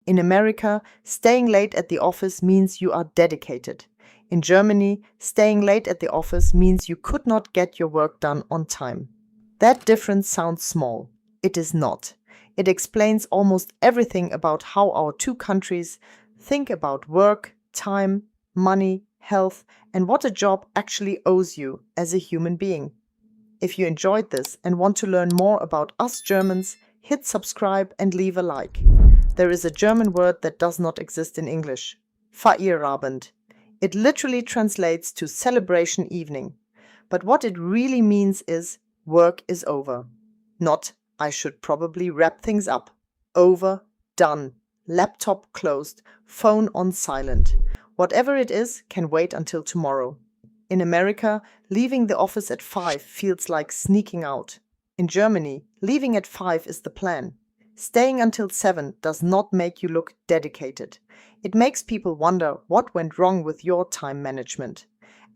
In America, staying late at the office means you are dedicated. In Germany, staying late at the office means you could not get your work done on time. That difference sounds small. It is not. It explains almost everything about how our two countries think about work, time, money, health, and what a job actually owes you as a human being. If you enjoyed this and want to learn more about us Germans, hit subscribe and leave a like. There is a German word that does not exist in English. Feierabend. It literally translates to celebration evening. But what it really means is work is over. Not I should probably wrap things up. Over, done, laptop closed, phone on silent. Whatever it is can wait until tomorrow. In America, leaving the office at 5 feels like sneaking out. In Germany, leaving at 5 is the plan. Staying until 7 does not make you look dedicated. It makes people wonder what went wrong with your time management.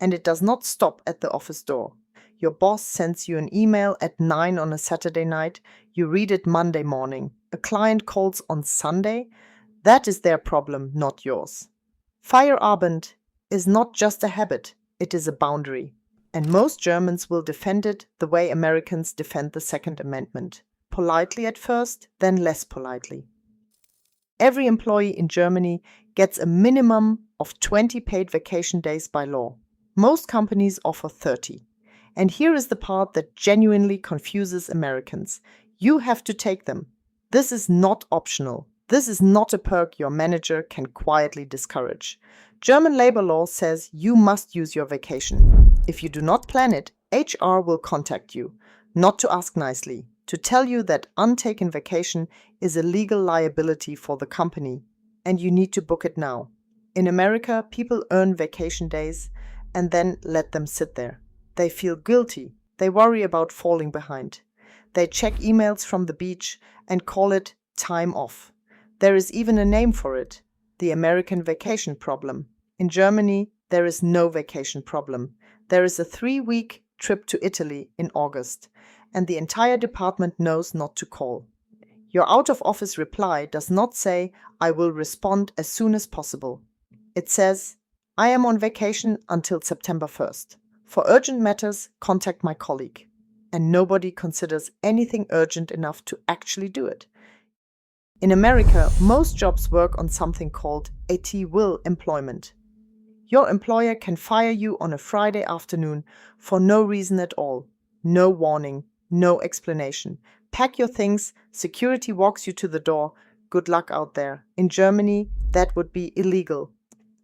And it does not stop at the office door. Your boss sends you an email at 9 on a Saturday night. You read it Monday morning. A client calls on Sunday. That is their problem, not yours. Feierabend is not just a habit, it is a boundary. And most Germans will defend it the way Americans defend the Second Amendment. Politely at first, then less politely. Every employee in Germany gets a minimum of 20 paid vacation days by law. Most companies offer 30. And here is the part that genuinely confuses Americans. You have to take them. This is not optional. This is not a perk your manager can quietly discourage. German labor law says you must use your vacation. If you do not plan it, HR will contact you, not to ask nicely, to tell you that untaken vacation is a legal liability for the company, and you need to book it now. In America, people earn vacation days and then let them sit there. They feel guilty. They worry about falling behind. They check emails from the beach and call it time off. There is even a name for it, the American vacation problem. In Germany, there is no vacation problem. There is a 3-week trip to Italy in August, and the entire department knows not to call. Your out-of-office reply does not say, I will respond as soon as possible. It says, I am on vacation until September 1st. For urgent matters, contact my colleague. And nobody considers anything urgent enough to actually do it. In America, most jobs work on something called at-will employment. Your employer can fire you on a Friday afternoon for no reason at all. No warning, no explanation. Pack your things, security walks you to the door. Good luck out there. In Germany, that would be illegal.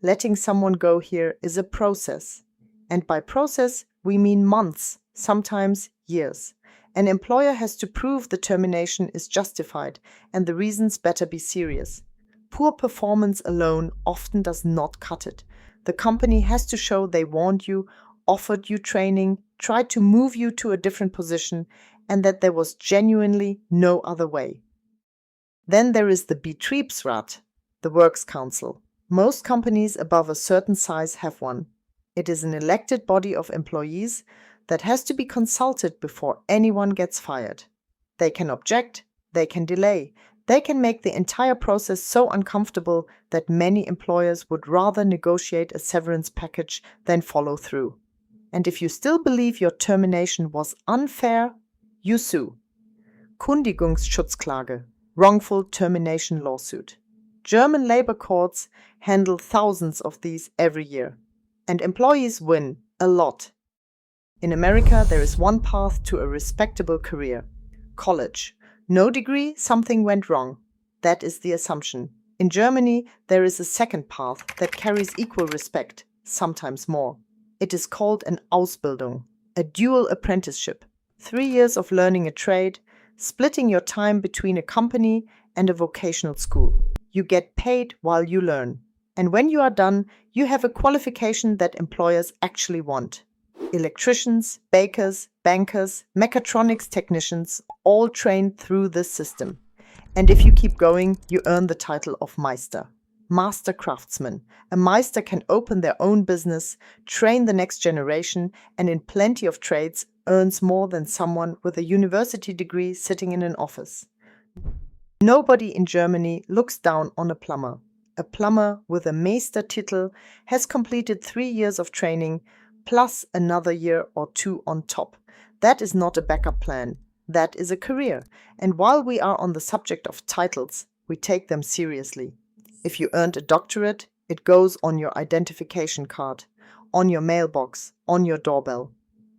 Letting someone go here is a process. And by process, we mean months, sometimes years. An employer has to prove the termination is justified, and the reasons better be serious. Poor performance alone often does not cut it. The company has to show they warned you, offered you training, tried to move you to a different position, and that there was genuinely no other way. Then there is the Betriebsrat, the Works Council. Most companies above a certain size have one. It is an elected body of employees that has to be consulted before anyone gets fired. They can object, they can delay, they can make the entire process so uncomfortable that many employers would rather negotiate a severance package than follow through. And if you still believe your termination was unfair, you sue. Kündigungsschutzklage, wrongful termination lawsuit. German labor courts handle thousands of these every year. And employees win a lot. In America, there is one path to a respectable career. College. No degree, something went wrong. That is the assumption. In Germany, there is a second path that carries equal respect, sometimes more. It is called an Ausbildung, a dual apprenticeship. 3 years of learning a trade, splitting your time between a company and a vocational school. You get paid while you learn. And when you are done, you have a qualification that employers actually want. Electricians, bakers, bankers, mechatronics technicians, all trained through this system. And if you keep going, you earn the title of Meister. Master craftsman. A Meister can open their own business, train the next generation, and in plenty of trades earns more than someone with a university degree sitting in an office. Nobody in Germany looks down on a plumber. A plumber with a Meister title has completed 3 years of training plus another year or 2 on top. That is not a backup plan. That is a career. And while we are on the subject of titles, we take them seriously. If you earned a doctorate, it goes on your identification card, on your mailbox, on your doorbell.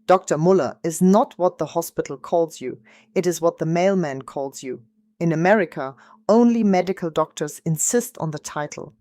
Dr. Muller is not what the hospital calls you. It is what the mailman calls you. In America, only medical doctors insist on the title.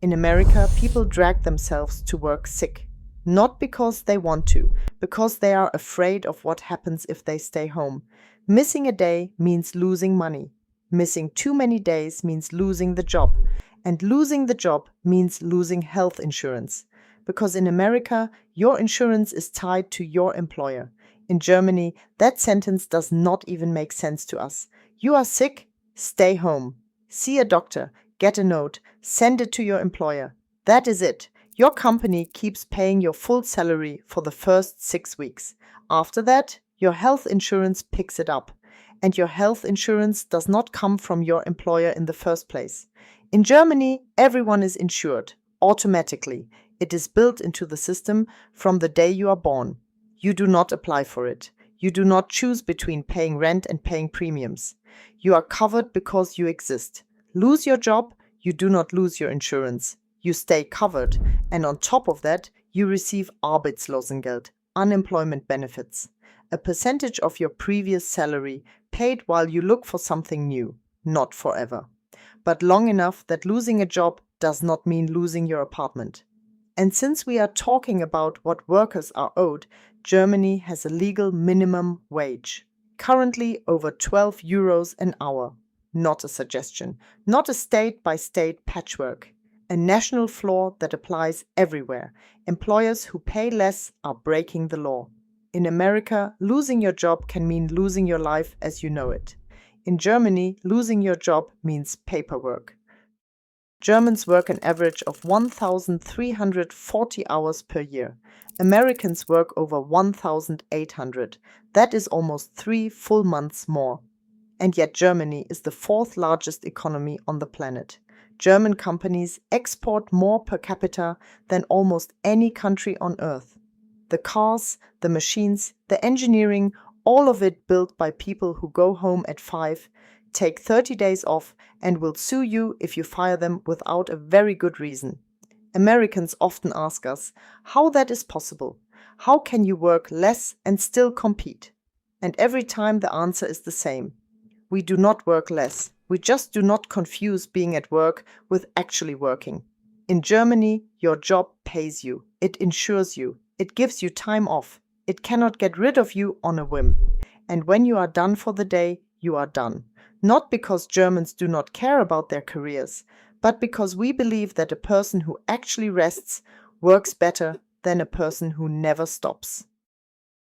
In America, people drag themselves to work sick. Not because they want to, because they are afraid of what happens if they stay home. Missing a day means losing money. Missing too many days means losing the job. And losing the job means losing health insurance. Because in America, your insurance is tied to your employer. In Germany, that sentence does not even make sense to us. You are sick? Stay home. See a doctor, get a note, send it to your employer. That is it. Your company keeps paying your full salary for the first 6 weeks. After that, your health insurance picks it up. And your health insurance does not come from your employer in the first place. In Germany, everyone is insured, automatically. It is built into the system from the day you are born. You do not apply for it. You do not choose between paying rent and paying premiums. You are covered because you exist. Lose your job, you do not lose your insurance. You stay covered, and on top of that, you receive Arbeitslosengeld, unemployment benefits, a percentage of your previous salary paid while you look for something new, not forever, but long enough that losing a job does not mean losing your apartment. And since we are talking about what workers are owed, Germany has a legal minimum wage, currently over 12 euros an hour. Not a suggestion, not a state-by-state patchwork. A national floor that applies everywhere. Employers who pay less are breaking the law. In America, losing your job can mean losing your life as you know it. In Germany, losing your job means paperwork. Germans work an average of 1,340 hours per year. Americans work over 1,800. That is almost 3 full months more. And yet Germany is the 4th largest economy on the planet. German companies export more per capita than almost any country on earth. The cars, the machines, the engineering, all of it built by people who go home at 5, take 30 days off, and will sue you if you fire them without a very good reason. Americans often ask us how that is possible. How can you work less and still compete? And every time the answer is the same. We do not work less. We just do not confuse being at work with actually working. In Germany, your job pays you. It insures you. It gives you time off. It cannot get rid of you on a whim. And when you are done for the day, you are done. Not because Germans do not care about their careers, but because we believe that a person who actually rests works better than a person who never stops.